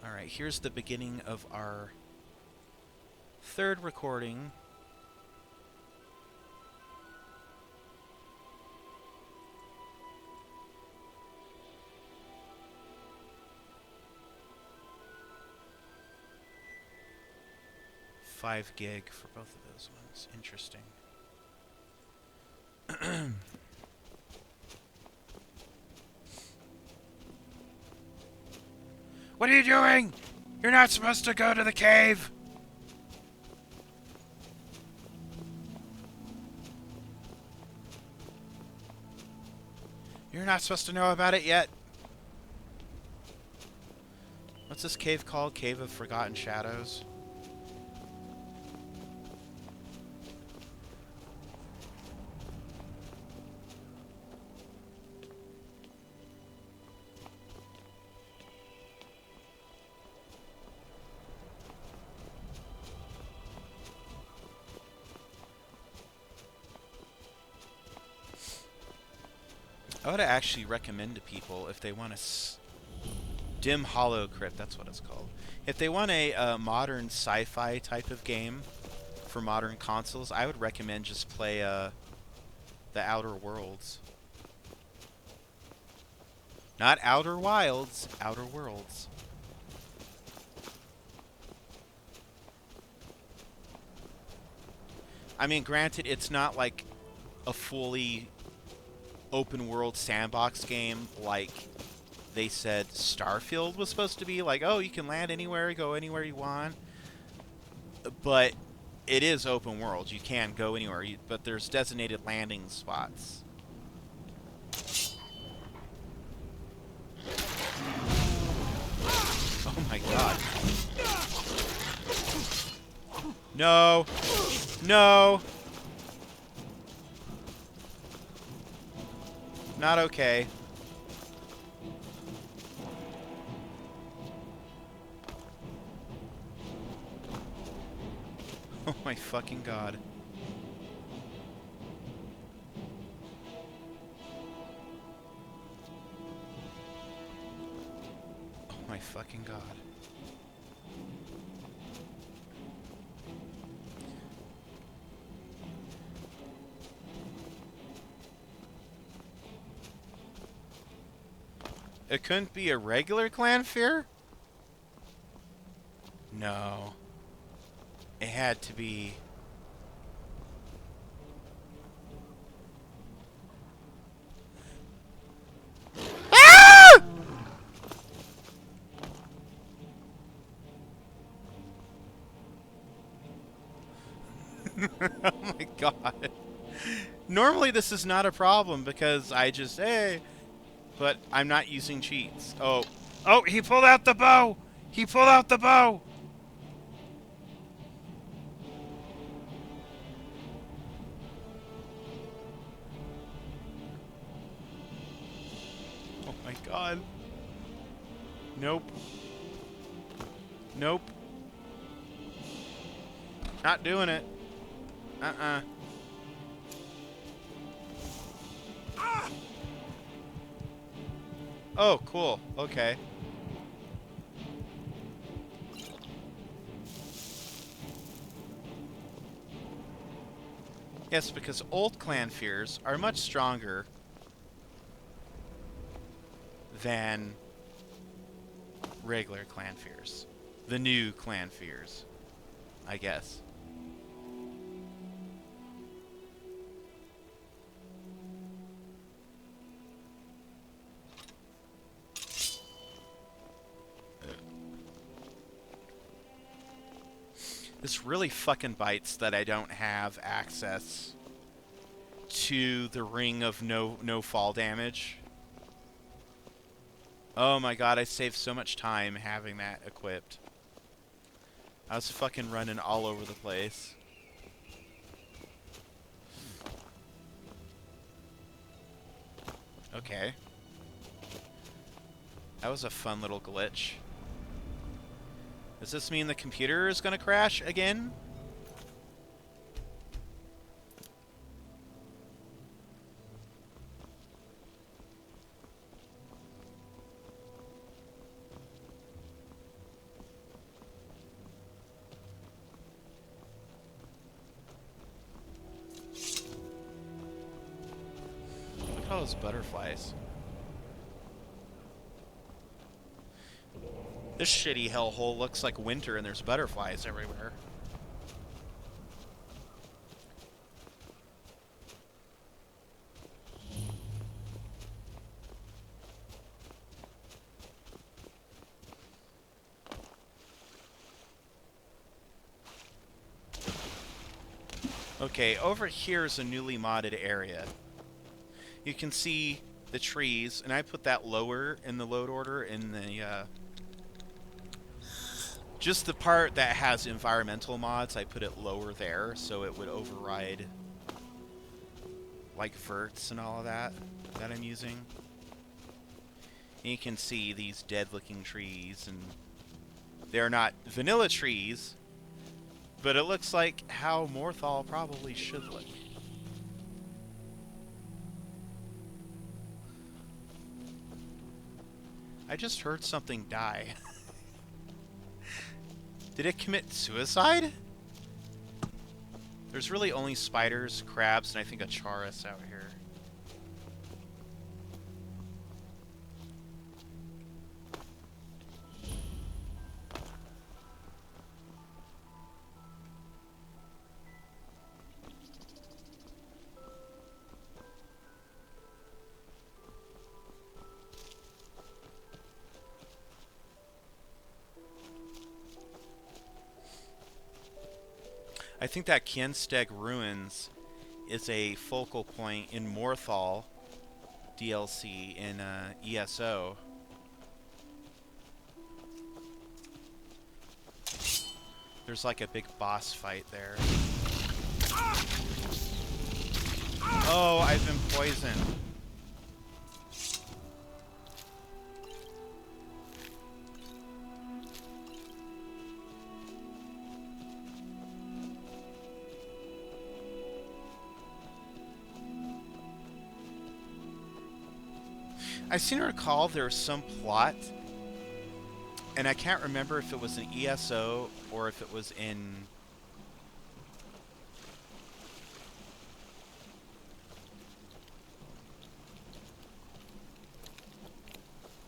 Alright, here's the beginning of our third recording. $5 gig for both of those ones. Interesting. What are you doing? You're not supposed to go to the cave! You're not supposed to know about it yet. What's this cave called? Cave of Forgotten Shadows? I would actually recommend to people if they want a dim hollow crypt, that's what it's called. If they want a modern sci-fi type of game for modern consoles, I would recommend just play the Outer Worlds. Not Outer Wilds, Outer Worlds. I mean, granted, it's not like a fully open world sandbox game like they said Starfield was supposed to be. Like, oh, you can land anywhere, go anywhere you want. But it is open world. You can go anywhere, but there's designated landing spots. Oh my god. No. No. Not okay. Oh my fucking god. Oh my fucking god. It couldn't be a regular clan fear? No. It had to be... Ah! Oh my god. Normally this is not a problem because I just, hey... But I'm not using cheats. Oh. Oh, he pulled out the bow! He pulled out the bow! Oh my god. Nope. Nope. Not doing it. Uh-uh. Oh, cool. Okay. Yes, because old clan fears are much stronger than regular clan fears. The new clan fears, I guess. This really fucking bites that I don't have access to the ring of no fall damage. Oh my god, I saved so much time having that equipped. I was fucking running all over the place. Okay. That was a fun little glitch. Does this mean the computer is gonna crash again? Oh, it's butterflies. This shitty hellhole looks like winter and there's butterflies everywhere. Okay, over here is a newly modded area. You can see the trees, and I put that lower in the load order in the, just the part that has environmental mods, I put it lower there, so it would override, like, verts and all of that I'm using. And you can see these dead-looking trees, and they're not vanilla trees, but it looks like how Morthal probably should look. I just heard something die. Did it commit suicide? There's really only spiders, crabs, and I think a Chaurus out here. I think that Kiensteg Ruins is a focal point in Morthal DLC in ESO. There's like a big boss fight there. Oh, I've been poisoned. I seem to recall there was some plot, and I can't remember if it was in ESO or if it was in...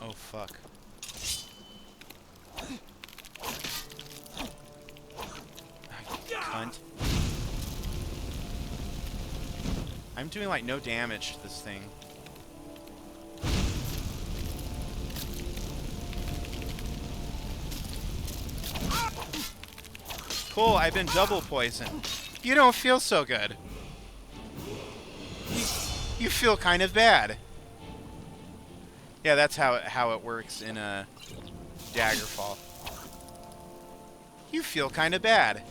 Oh, fuck. Cunt. I'm doing, like, no damage to this thing. Cool, I've been double poisoned. You don't feel so good. You feel kind of bad. Yeah, that's how it works in a Daggerfall. You feel kind of bad.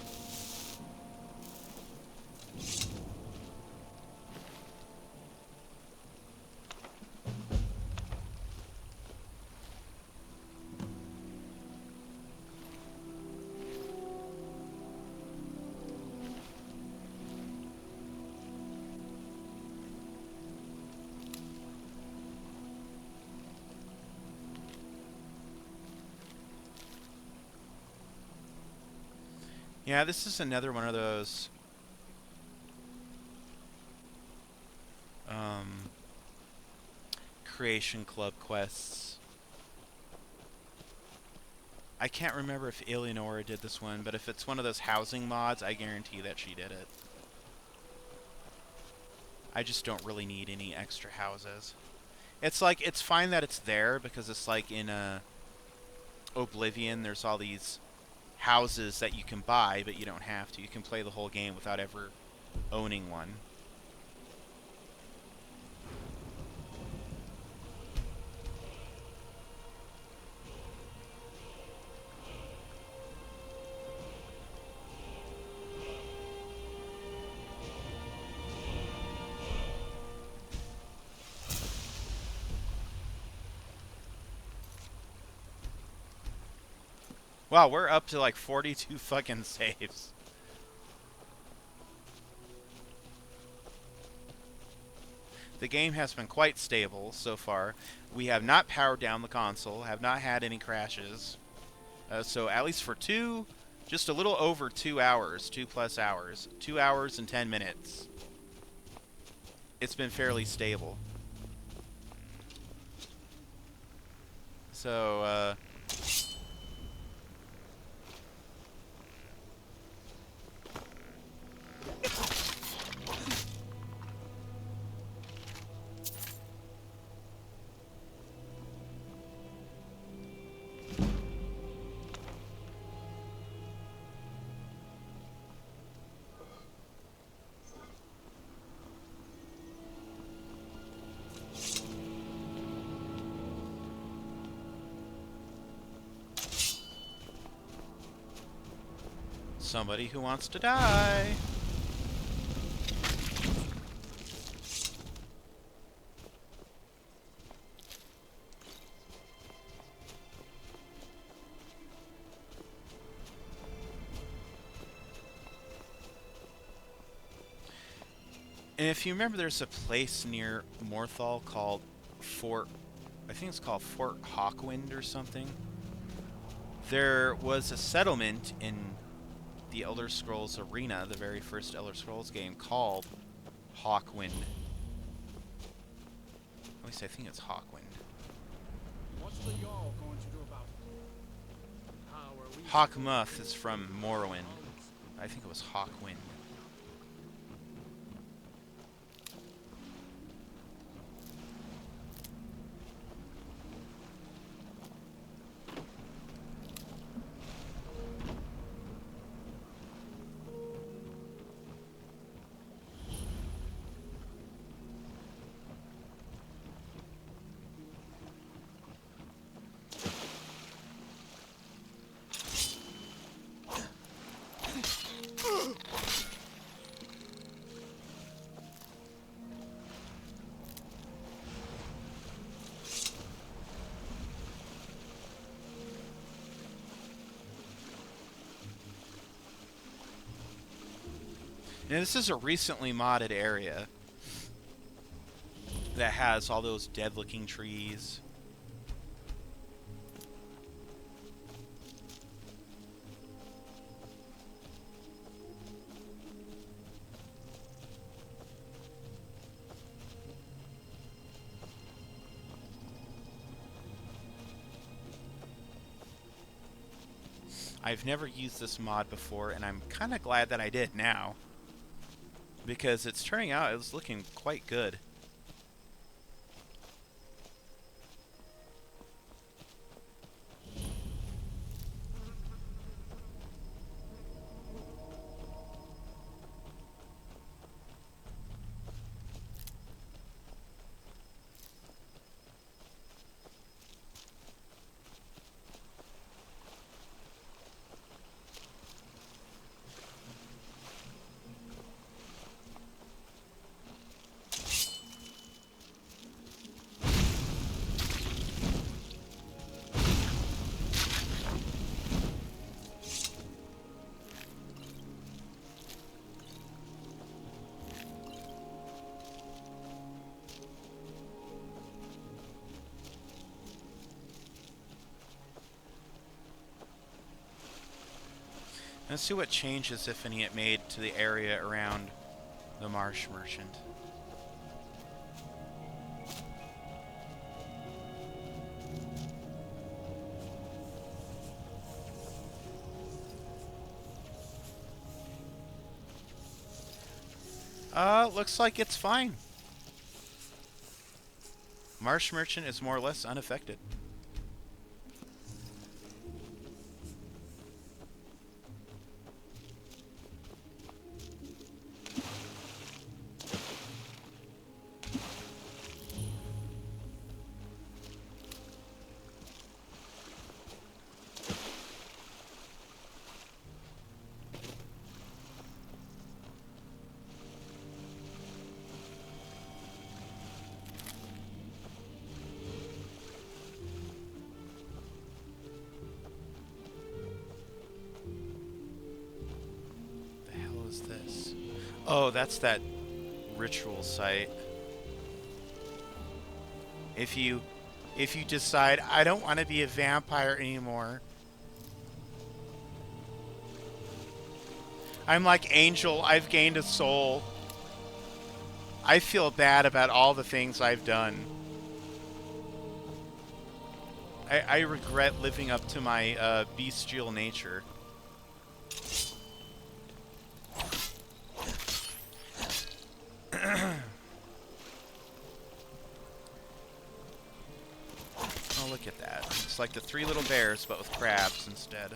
Yeah, this is another one of those Creation Club quests. I can't remember if Eleonora did this one, but if it's one of those housing mods, I guarantee that she did it. I just don't really need any extra houses. It's like, it's fine that it's there, because it's like in Oblivion, there's all these houses that you can buy, but you don't have to. You can play the whole game without ever owning one. Wow, we're up to like 42 fucking saves. The game has been quite stable so far. We have not powered down the console, have not had any crashes. So at least for just a little over 2 hours, 2+ hours, 2 hours and 10 minutes. It's been fairly stable. So, somebody who wants to die. And if you remember, there's a place near Morthal called Fort... I think it's called Fort Hawkwind or something. There was a settlement in the Elder Scrolls Arena, the very first Elder Scrolls game, called Hawkwind. At least I think it's Hawkwind. What's the Jarl going to do about it? How are we Hawkmoth is from Morrowind. I think it was Hawkwind. Now, this is a recently modded area that has all those dead-looking trees. I've never used this mod before, and I'm kind of glad that I did now, because it's turning out it's looking quite good. Let's see what changes, if any, it made to the area around the Marsh Merchant. Looks like it's fine. Marsh Merchant is more or less unaffected. This? Oh, that's that ritual site. If you decide I don't want to be a vampire anymore, I'm like Angel, I've gained a soul. I feel bad about all the things I've done. I regret living up to my bestial nature. Oh, look at that. It's like the Three Little Bears, but with crabs instead.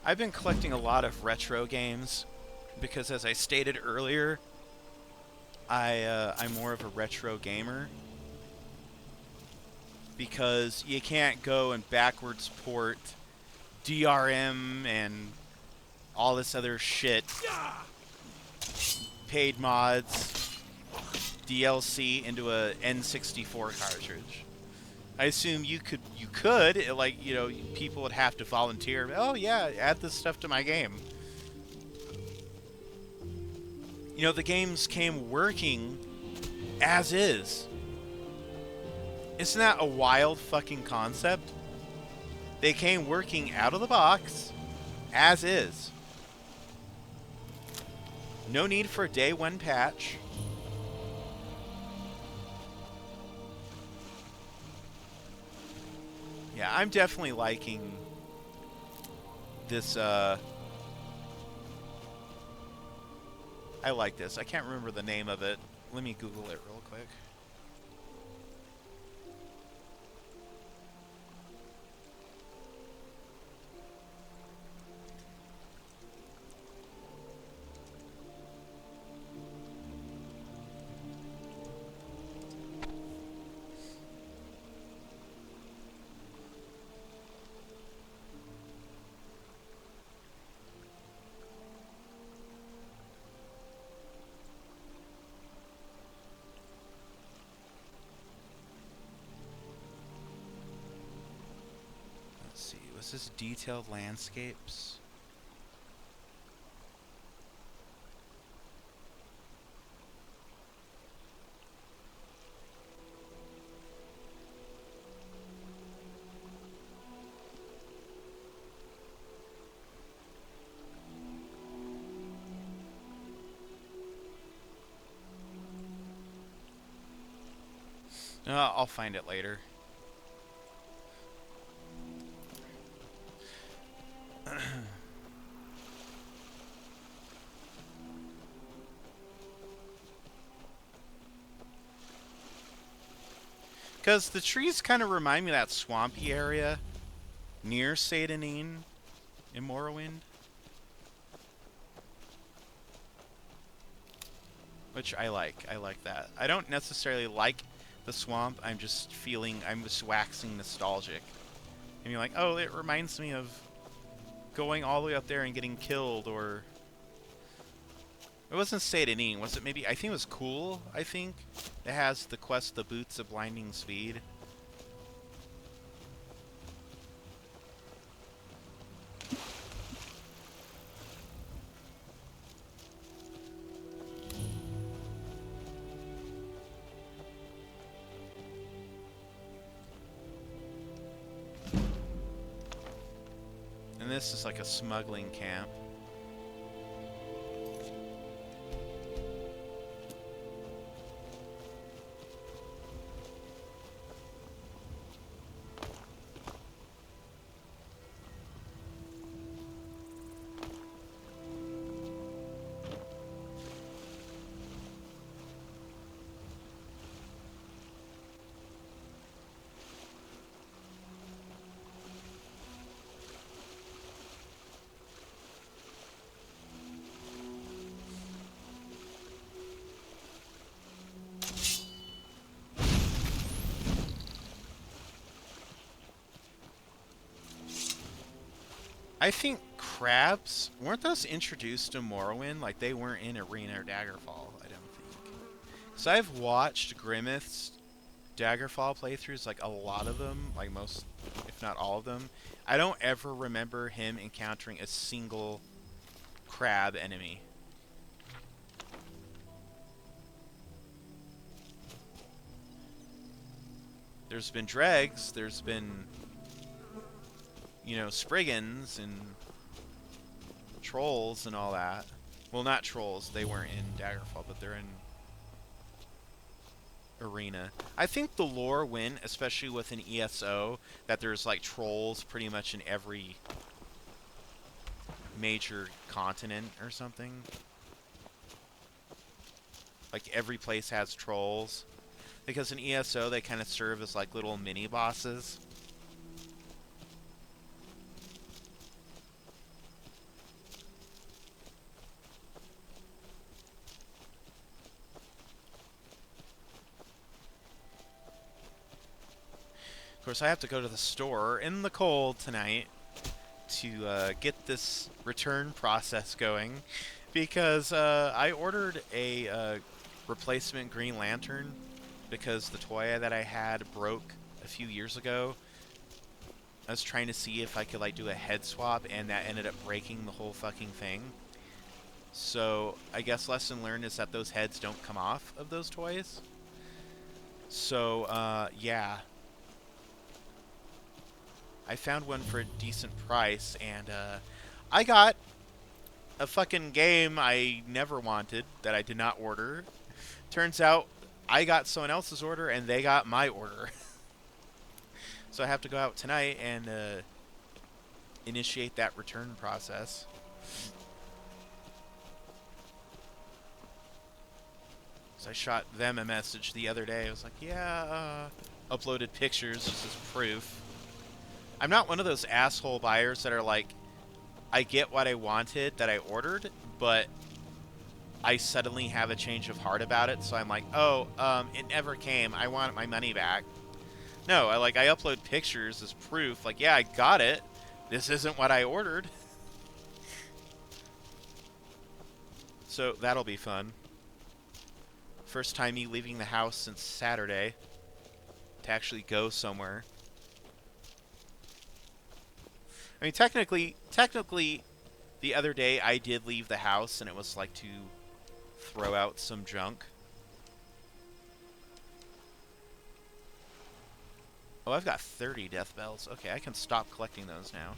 I've been collecting a lot of retro games because, as I stated earlier, I'm more of a retro gamer because you can't go and backwards port DRM and all this other shit, paid mods, DLC into a N64 cartridge. I assume you could, like, you know, people would have to volunteer. Oh yeah, add this stuff to my game. You know, the games came working as is. Isn't that a wild fucking concept? They came working out of the box as is. No need for a day one patch. Yeah, I'm definitely liking this, I like this. I can't remember the name of it. Let me Google it real quick. This detailed landscapes. I'll find it later. Because the trees kind of remind me of that swampy area near Satanine in Morrowind. Which I like. I like that. I don't necessarily like the swamp. I'm just waxing nostalgic. And you're like, oh, it reminds me of going all the way up there and getting killed, or... It wasn't Satanine, was it? Maybe, I think it was Cool, I think. It has the quest, The Boots of Blinding Speed. And this is like a smuggling camp. I think crabs, weren't those introduced to Morrowind? Like, they weren't in Arena or Daggerfall, I don't think. So I've watched Grimmeth's Daggerfall playthroughs, like a lot of them, like most, if not all of them. I don't ever remember him encountering a single crab enemy. There's been dregs, there's been, you know, spriggans and trolls and all that. Well, not trolls, they weren't in Daggerfall, but they're in Arena. I think the lore went, especially with an ESO, that there's like trolls pretty much in every major continent or something. Like every place has trolls. Because in ESO they kind of serve as like little mini bosses. Of course, I have to go to the store in the cold tonight to get this return process going, because I ordered a replacement Green Lantern because the toy that I had broke a few years ago. I was trying to see if I could like do a head swap, and that ended up breaking the whole fucking thing. So I guess lesson learned is that those heads don't come off of those toys. So yeah. I found one for a decent price, and I got a fucking game I never wanted that I did not order. Turns out I got someone else's order, and they got my order. So I have to go out tonight and initiate that return process. So I shot them a message the other day. I was like, yeah, uploaded pictures just as proof. I'm not one of those asshole buyers that are like, I get what I wanted that I ordered, but I suddenly have a change of heart about it, so I'm like, oh, it never came. I want my money back. No, I upload pictures as proof. Like, yeah, I got it. This isn't what I ordered. So that'll be fun. First time me leaving the house since Saturday to actually go somewhere. I mean, technically, the other day I did leave the house, and it was like to throw out some junk. Oh, I've got 30 death bells. Okay, I can stop collecting those now.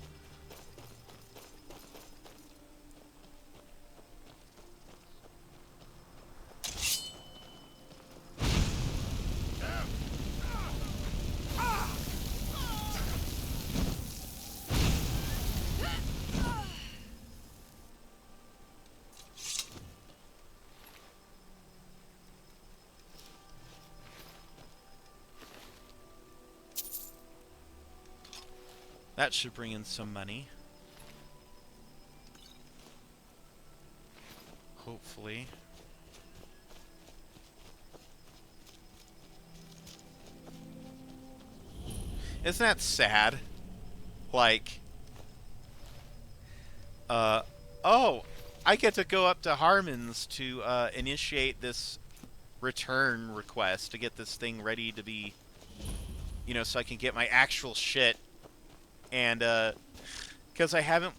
That should bring in some money. Hopefully. Isn't that sad? Like, oh, I get to go up to Harmon's to initiate this return request to get this thing ready to be, you know, so I can get my actual shit. And because I haven't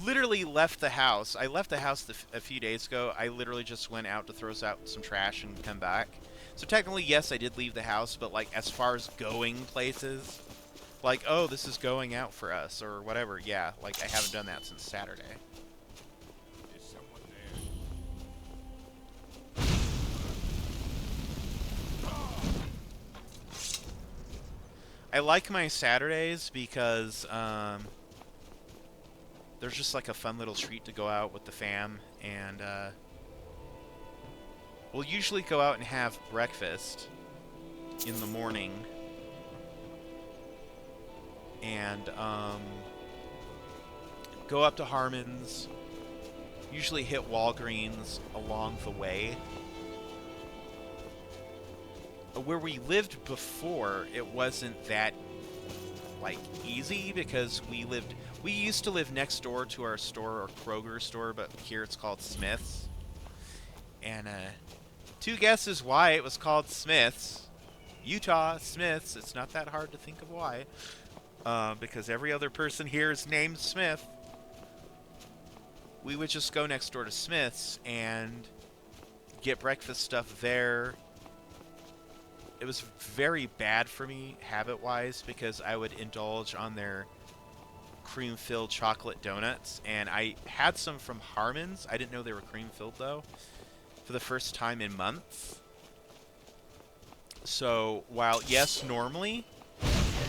literally left the house. I left the house a few days ago. I literally just went out to throw out some trash and come back. So technically, yes, I did leave the house, but like as far as going places, like, oh, this is going out for us or whatever, yeah, like I haven't done that since Saturday. Is someone there? I like my Saturdays because there's just like a fun little treat to go out with the fam, and we'll usually go out and have breakfast in the morning, and go up to Harmon's, usually hit Walgreens along the way. Where we lived before, it wasn't that like easy because we used to live next door to our store, or Kroger store, but here it's called Smith's. And two guesses why it was called Smith's. Utah, Smith's. It's not that hard to think of why. Because every other person here is named Smith. we would just go next door to Smith's and get breakfast stuff there. It was very bad for me habit-wise because I would indulge on their cream-filled chocolate donuts, and I had some from Harmon's. I didn't know they were cream-filled though, for the first time in months. So while yes, normally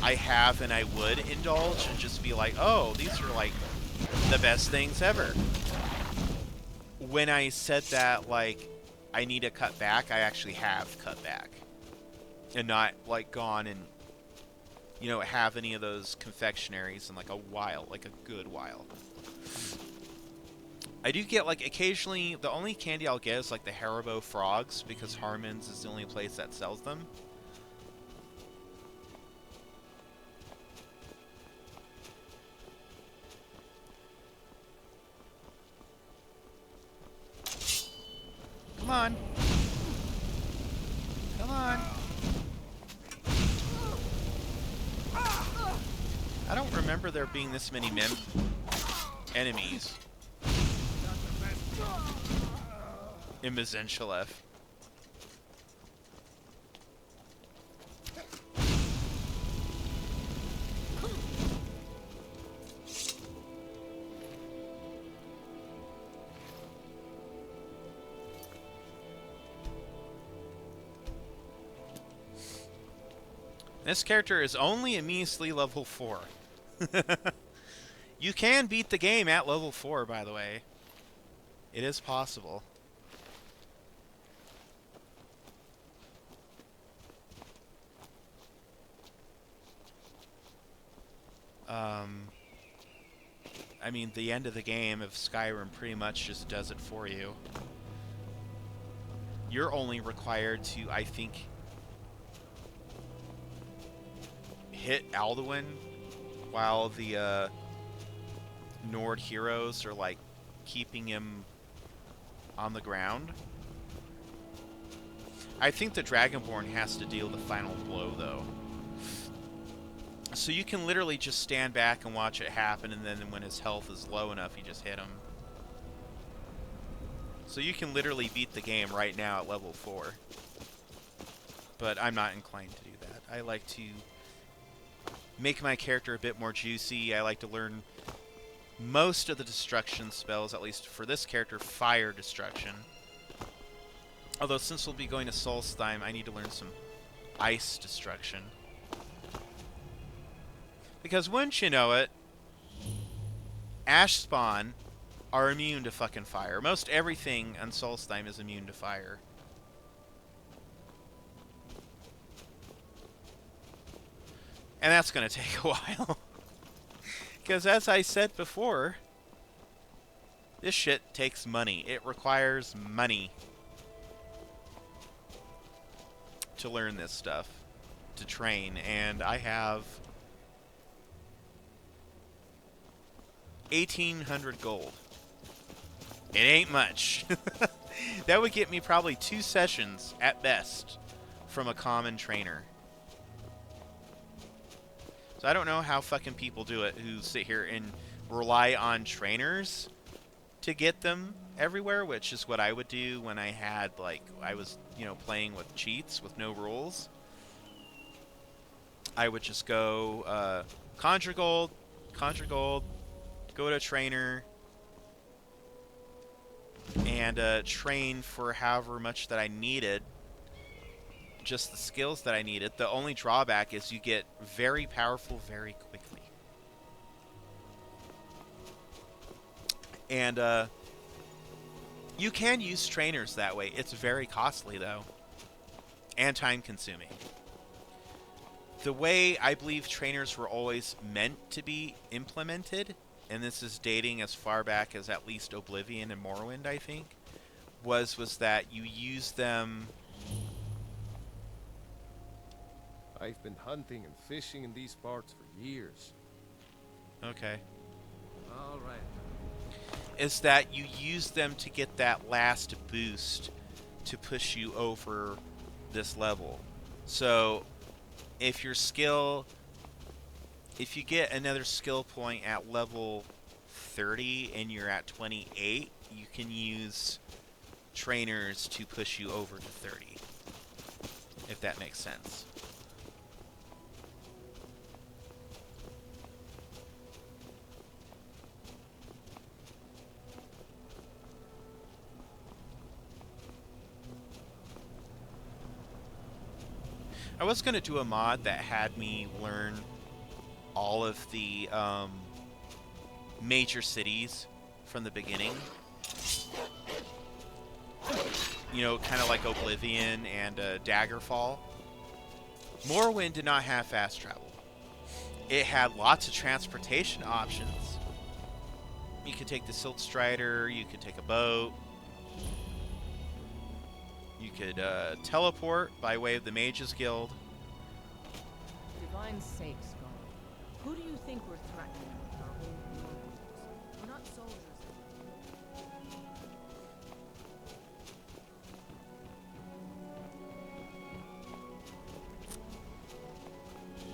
I have and I would indulge and just be like, oh, these are like the best things ever. When I said that, like, I need to cut back, I actually have cut back. And not, like, gone and, you know, have any of those confectionaries in, like, a while. Like, a good while. I do get, like, occasionally, the only candy I'll get is, like, the Haribo frogs, because Harmon's is the only place that sells them. Come on. Come on. I don't remember there being this many enemies in Mazenshalev. This character is only a measly level 4. You can beat the game at level 4, by the way. It is possible. I mean, the end of the game of Skyrim pretty much just does it for you. You're only required to, I think, hit Alduin while the Nord heroes are like keeping him on the ground. I think the Dragonborn has to deal the final blow though. So you can literally just stand back and watch it happen, and then when his health is low enough, you just hit him. So you can literally beat the game right now at level 4. But I'm not inclined to do that. I like to make my character a bit more juicy. I like to learn most of the destruction spells, at least for this character, fire destruction. Although since we'll be going to Solstheim, I need to learn some ice destruction. Because wouldn't you know it, Ash Spawn are immune to fucking fire. Most everything on Solstheim is immune to fire. And that's going to take a while. Because as I said before, this shit takes money. It requires money to learn this stuff, to train. And I have 1,800 gold. It ain't much. That would get me probably 2 sessions at best from a common trainer. So I don't know how fucking people do it who sit here and rely on trainers to get them everywhere, which is what I would do when I had, like, I was, you know, playing with cheats with no rules. I would just go conjure gold, go to a trainer, and train for however much that I needed. Just the skills that I needed. The only drawback is you get very powerful very quickly. And you can use trainers that way. It's very costly though, and time consuming. The way I believe trainers were always meant to be implemented, and this is dating as far back as at least Oblivion and Morrowind, I think, was that you use them. I've been hunting and fishing in these parts for years. Okay. All right. Is that you use them to get that last boost to push you over this level. So if you get another skill point at level 30 and you're at 28, you can use trainers to push you over to 30, if that makes sense. I was going to do a mod that had me learn all of the major cities from the beginning. You know, kind of like Oblivion and Daggerfall. Morrowind did not have fast travel. It had lots of transportation options. You could take the Silt Strider, you could take a boat. You could teleport by way of the Mages Guild. Divine sakes, God. Who do you think we're threatening with our old warriors? We're not soldiers.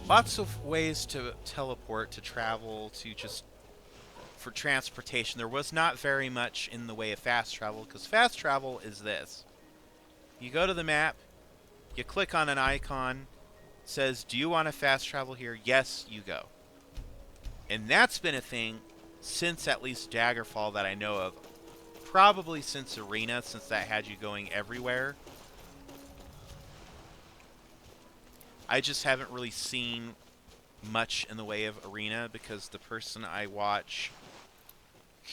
Lots of ways to teleport, to travel, to just for transportation. There was not very much in the way of fast travel, because fast travel is this. You go to the map, you click on an icon, says, do you want to fast travel here? Yes, you go. And that's been a thing since at least Daggerfall that I know of. Probably since Arena, since that had you going everywhere. I just haven't really seen much in the way of Arena because the person I watch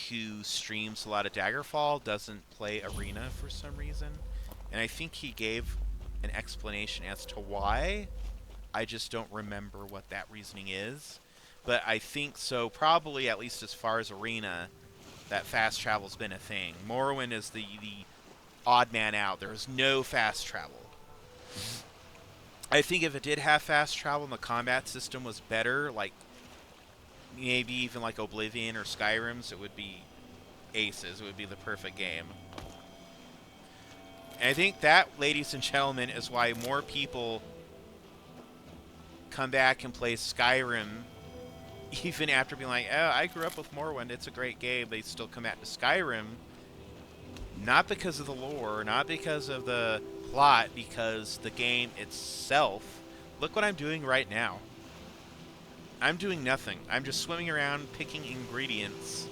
who streams a lot of Daggerfall doesn't play Arena for some reason. And I think he gave an explanation as to why. I just don't remember what that reasoning is. But I think so, probably at least as far as Arena, that fast travel's been a thing. Morrowind is the odd man out. There is no fast travel. I think if it did have fast travel and the combat system was better, like maybe even like Oblivion or Skyrim's, it would be aces. It would be the perfect game. And I think that, ladies and gentlemen, is why more people come back and play Skyrim even after being like, oh, I grew up with Morrowind, it's a great game. They still come back to Skyrim, not because of the lore, not because of the plot, because the game itself. Look what I'm doing right now. I'm doing nothing. I'm just swimming around picking ingredients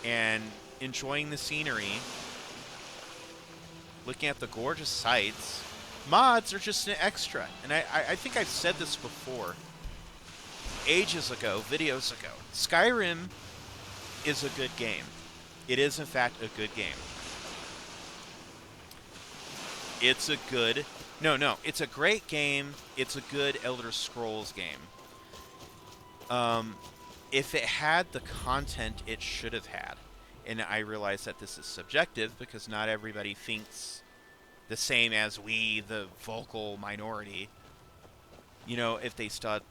and enjoying the scenery, looking at the gorgeous sights. Mods are just an extra. And I think I've said this before. Ages ago, videos ago. Skyrim is a good game. It is, in fact, a good game. It's a good... No. It's a great game. It's a good Elder Scrolls game. If it had the content it should have had, and I realize that this is subjective because not everybody thinks the same as we, the vocal minority. You know, if they still had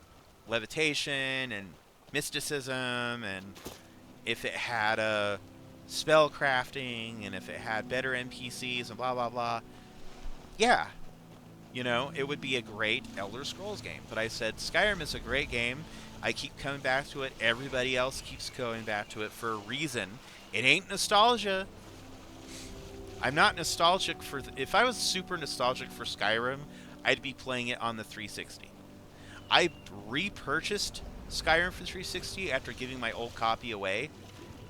levitation and mysticism, and if it had a spell crafting, and if it had better NPCs and blah, blah, blah. Yeah. You know, it would be a great Elder Scrolls game. But I said, Skyrim is a great game. I keep coming back to it. Everybody else keeps going back to it for a reason. It ain't nostalgia. I'm not nostalgic for... If I was super nostalgic for Skyrim, I'd be playing it on the 360. I repurchased Skyrim for 360 after giving my old copy away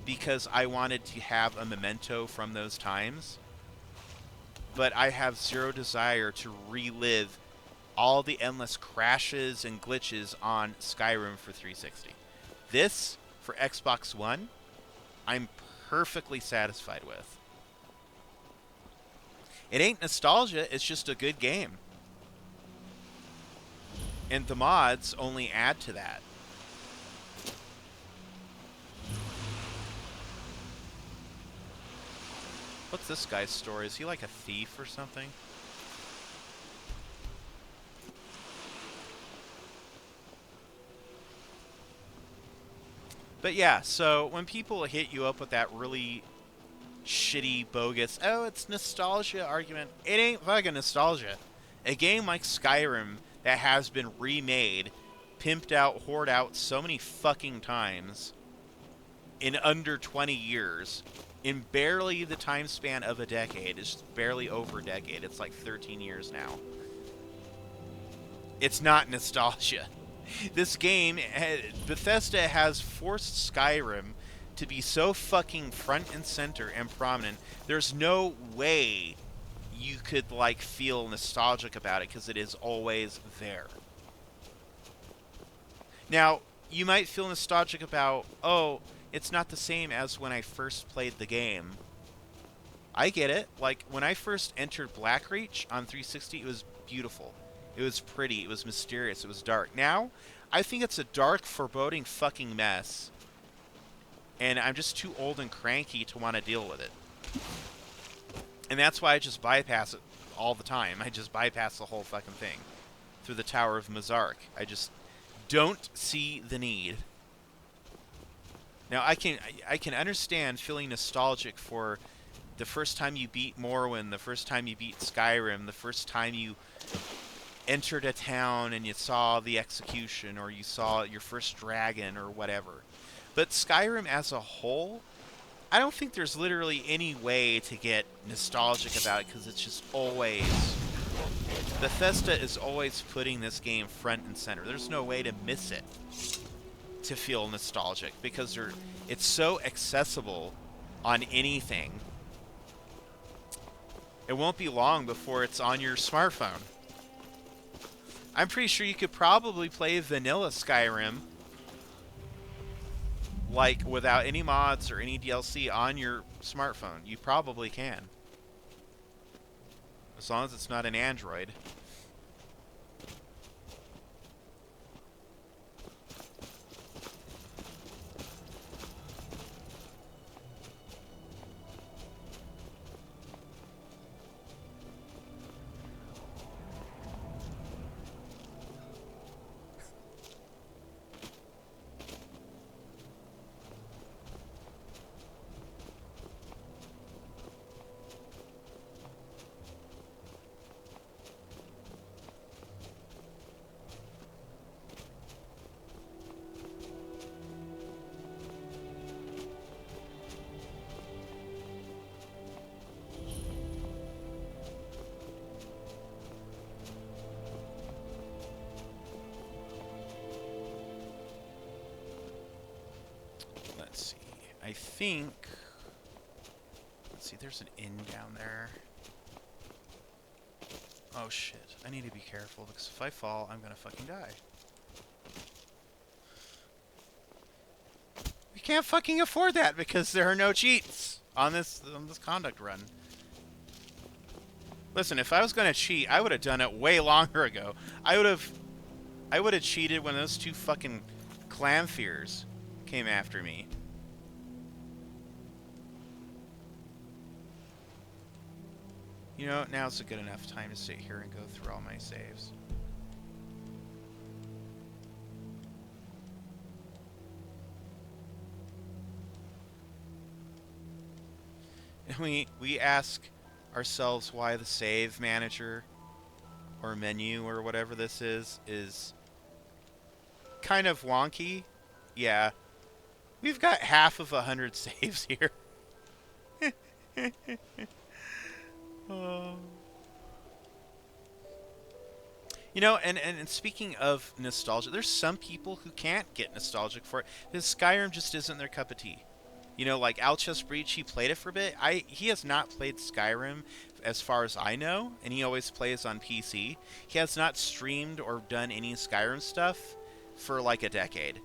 because I wanted to have a memento from those times. But I have zero desire to relive all the endless crashes and glitches on Skyrim for 360. This, for Xbox One, I'm perfectly satisfied with. It ain't nostalgia, it's just a good game. And the mods only add to that. What's this guy's story? Is he like a thief or something? But yeah, so when people hit you up with that really shitty, bogus, oh, it's nostalgia argument, it ain't fucking nostalgia. A game like Skyrim that has been remade pimped out, hoard out so many fucking times in under 20 years, in barely the time span of a decade. It's barely over a decade. It's like 13 years now. It's not nostalgia. This game, Bethesda has forced Skyrim to be so fucking front and center and prominent. There's no way you could, like, feel nostalgic about it, because it is always there. Now, you might feel nostalgic about, oh, it's not the same as when I first played the game. I get it. Like, when I first entered Blackreach on 360, it was beautiful. It was pretty. It was mysterious. It was dark. Now, I think it's a dark, foreboding fucking mess. And I'm just too old and cranky to want to deal with it. And that's why I just bypass it all the time. I just bypass the whole fucking thing through the Tower of Mazark. I just don't see the need. Now, I can understand feeling nostalgic for the first time you beat Morrowind, the first time you beat Skyrim, the first time you entered a town and you saw the execution, or you saw your first dragon, or whatever. But Skyrim as a whole, I don't think there's literally any way to get nostalgic about it, because it's just always... Bethesda is always putting this game front and center. There's no way to miss it to feel nostalgic, because it's so accessible on anything. It won't be long before it's on your smartphone. I'm pretty sure you could probably play vanilla Skyrim, like, without any mods or any DLC on your smartphone. You probably can. As long as it's not an Android. I think... Let's see, there's an inn down there. Oh shit, I need to be careful, because if I fall, I'm gonna fucking die. We can't fucking afford that, because there are no cheats on this conduct run. Listen, if I was gonna cheat, I would have done it way longer ago. I would have cheated when those two fucking Clamphirs came after me. You know, now's a good enough time to sit here and go through all my saves. And we ask ourselves why the save manager or menu or whatever this is kind of wonky. Yeah. We've got half of 100 saves here. You know, and speaking of nostalgia, there's some people who can't get nostalgic for it. Because Skyrim just isn't their cup of tea. You know, like Alchest Breach, he played it for a bit. He has not played Skyrim as far as I know, and he always plays on PC. He has not streamed or done any Skyrim stuff for like a decade.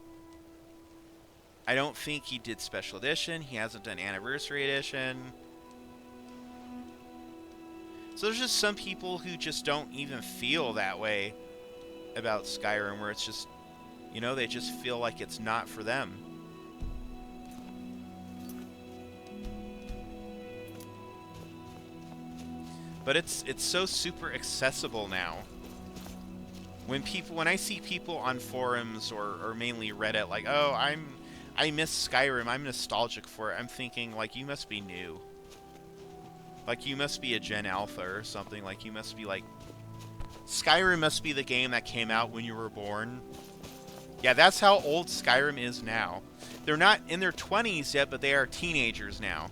I don't think he did Special Edition. He hasn't done Anniversary Edition. So there's just some people who just don't even feel that way about Skyrim, where it's just, you know, they just feel like it's not for them. But it's so super accessible now. When I see people on forums or mainly Reddit like, oh, I miss Skyrim, I'm nostalgic for it, I'm thinking, like, you must be new. Like, you must be a Gen Alpha or something. Like, you must be, like... Skyrim must be the game that came out when you were born. Yeah, that's how old Skyrim is now. They're not in their 20s yet, but they are teenagers now.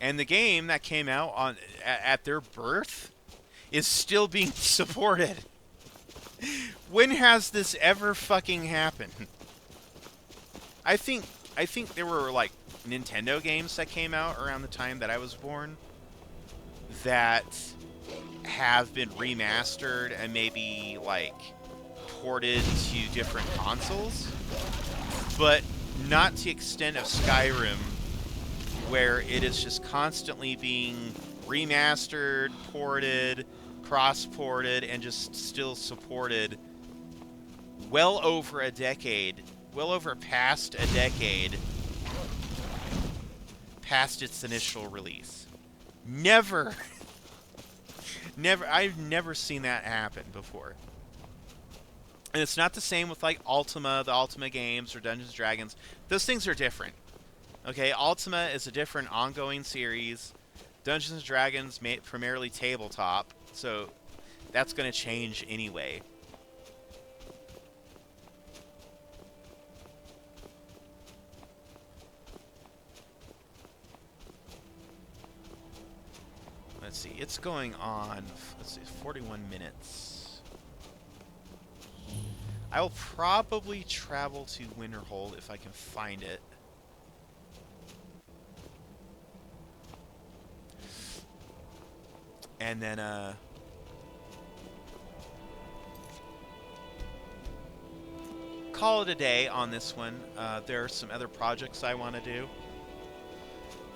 And the game that came out on at their birth is still being supported. When has this ever fucking happened? I think there were like Nintendo games that came out around the time that I was born that have been remastered and maybe like ported to different consoles, but not to the extent of Skyrim, where it is just constantly being remastered, ported, cross-ported, and just still supported well over a decade, well over past a decade past its initial release. Never, I've never seen that happen before. And it's not the same with like Ultima, the Ultima games, or Dungeons & Dragons. Those things are different. Okay, Ultima is a different ongoing series. Dungeons & Dragons primarily tabletop, so that's going to change anyway. Let's see, it's going on, let's see, 41 minutes. I will probably travel to Winterhold if I can find it. And then, call it a day on this one. There are some other projects I want to do.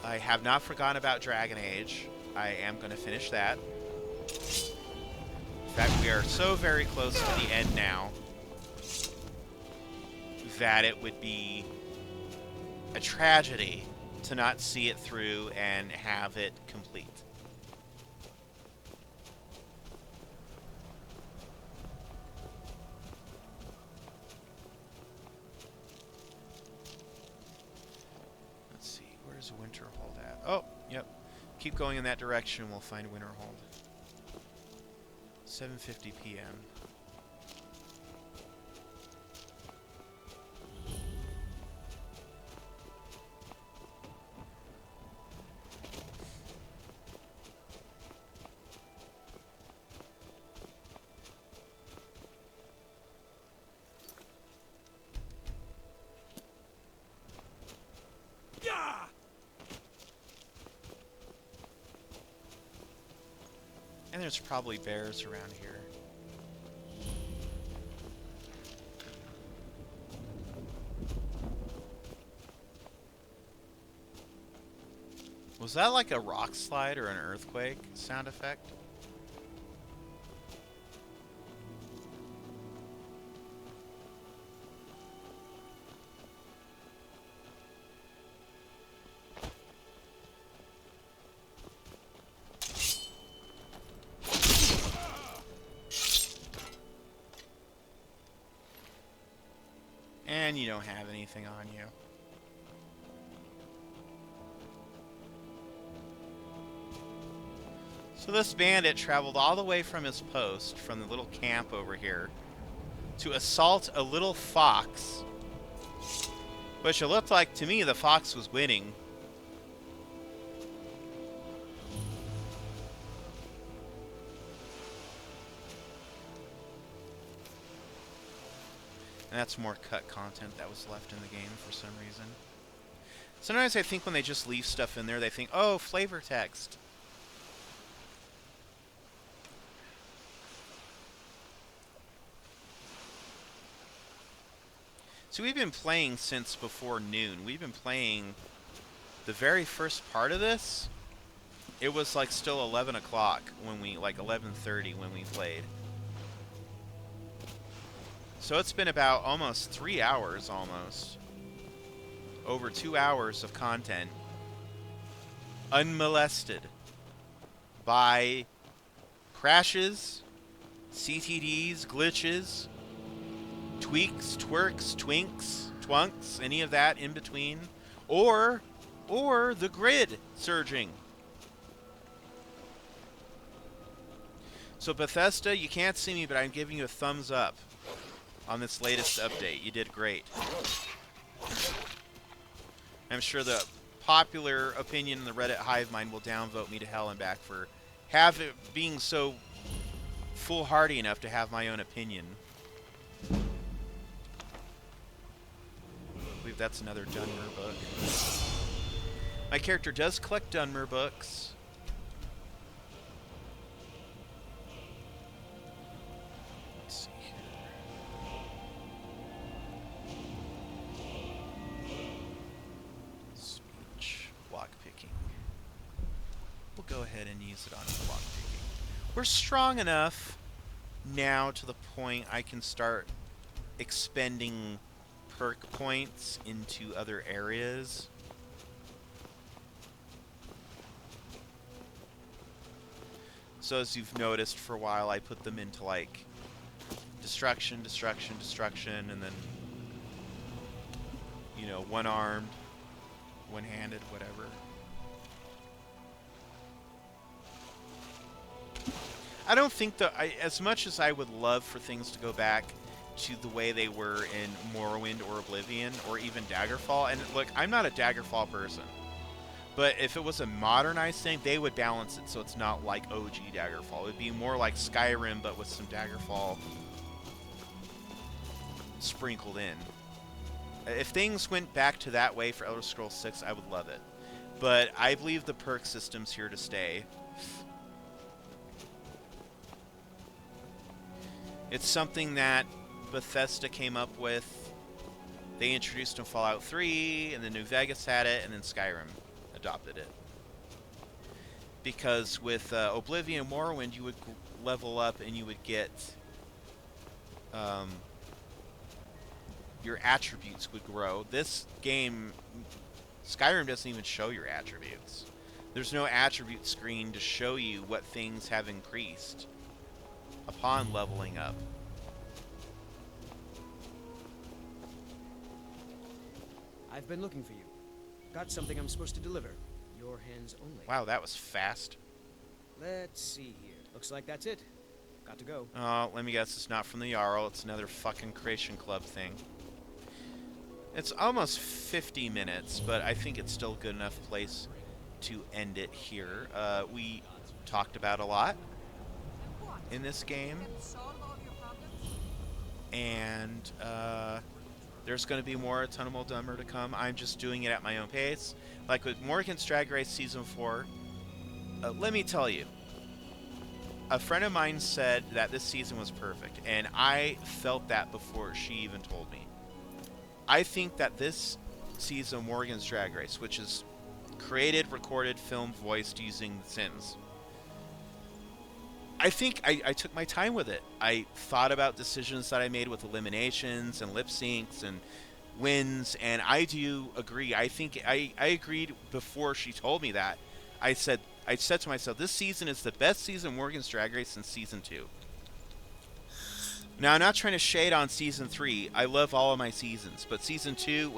I have not forgotten about Dragon Age. I am going to finish that. In fact, we are so very close to the end now that it would be a tragedy to not see it through and have it complete. Let's see, where's Winterhold at? Oh, yep. Keep going in that direction, we'll find Winterhold. 7:50 p.m. And there's probably bears around here. Was that like a rock slide or an earthquake sound effect? And you don't have anything on you. So this bandit traveled all the way from his post, from the little camp over here, to assault a little fox, which it looked like to me the fox was winning. And that's more cut content that was left in the game for some reason. Sometimes I think when they just leave stuff in there, they think, oh, flavor text. So we've been playing since before noon. We've been playing the very first part of this. It was like still 11 o'clock when we, like 11:30 when we played. So it's been about almost 3 hours, almost. Over 2 hours of content. Unmolested. By crashes, CTDs, glitches, tweaks, twerks, twinks, twunks, any of that in between. Or the grid surging. So Bethesda, you can't see me, but I'm giving you a thumbs up on this latest update. You did great. I'm sure the popular opinion in the Reddit hive mind will downvote me to hell and back for being so foolhardy enough to have my own opinion. I believe that's another Dunmer book. My character does collect Dunmer books. Let's see here. Speech, lockpicking. We'll go ahead and use it on lockpicking. We're strong enough now to the point I can start expending perk points into other areas. So as you've noticed for a while, I put them into like destruction, destruction, destruction, and then, you know, one-armed, one-handed, whatever. I don't think that, as much as I would love for things to go back to the way they were in Morrowind or Oblivion or even Daggerfall, and look, I'm not a Daggerfall person, but if it was a modernized thing, they would balance it so it's not like OG Daggerfall. It would be more like Skyrim, but with some Daggerfall sprinkled in. If things went back to that way for Elder Scrolls 6, I would love it. But I believe the perk system's here to stay. It's something that Bethesda came up with. They introduced in Fallout 3, and then New Vegas had it, and then Skyrim adopted it. Because with Oblivion and Morrowind, you would level up and you would get... your attributes would grow. This game, Skyrim doesn't even show your attributes. There's no attribute screen to show you what things have increased upon leveling up. I've been looking for you. Got something I'm supposed to deliver. Your hands only. Wow, that was fast. Let's see here. Looks like that's it. Got to go. Let me guess, it's not from the Jarl. It's another fucking Creation Club thing. It's almost 50 minutes, but I think it's still a good enough place to end it here. We talked about a lot in this game, and there's going to be more Autumnal Dunmer to come. I'm just doing it at my own pace. Like with Morgan's Drag Race Season 4, let me tell you, a friend of mine said that this season was perfect, and I felt that before she even told me. I think that this season of Morgan's Drag Race, which is created, recorded, filmed, voiced using The Sims, I think I took my time with it. I thought about decisions that I made with eliminations and lip syncs and wins, and I do agree. I think I agreed before she told me that. I said to myself, this season is the best season of Morgan's Drag Race since Season 2. Now, I'm not trying to shade on Season 3. I love all of my seasons, but Season 2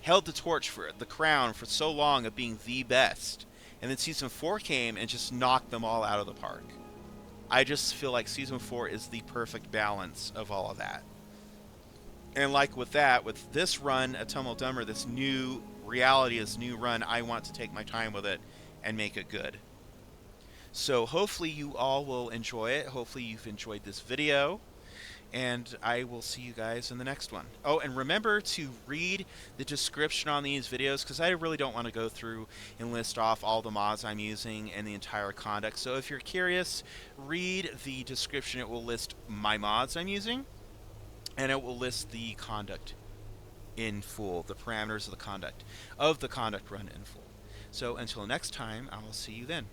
held the torch for the crown for so long of being the best. And then Season 4 came and just knocked them all out of the park. I just feel like Season 4 is the perfect balance of all of that. And like with that, with this run, Autumnal Dunmer, this new reality, this new run, I want to take my time with it and make it good. So hopefully you all will enjoy it. Hopefully you've enjoyed this video. And I will see you guys in the next one. Oh, and remember to read the description on these videos, because I really don't want to go through and list off all the mods I'm using and the entire conduct. So if you're curious, read the description. It will list my mods I'm using, and it will list the conduct in full, the parameters of the conduct run in full. So until next time, I will see you then.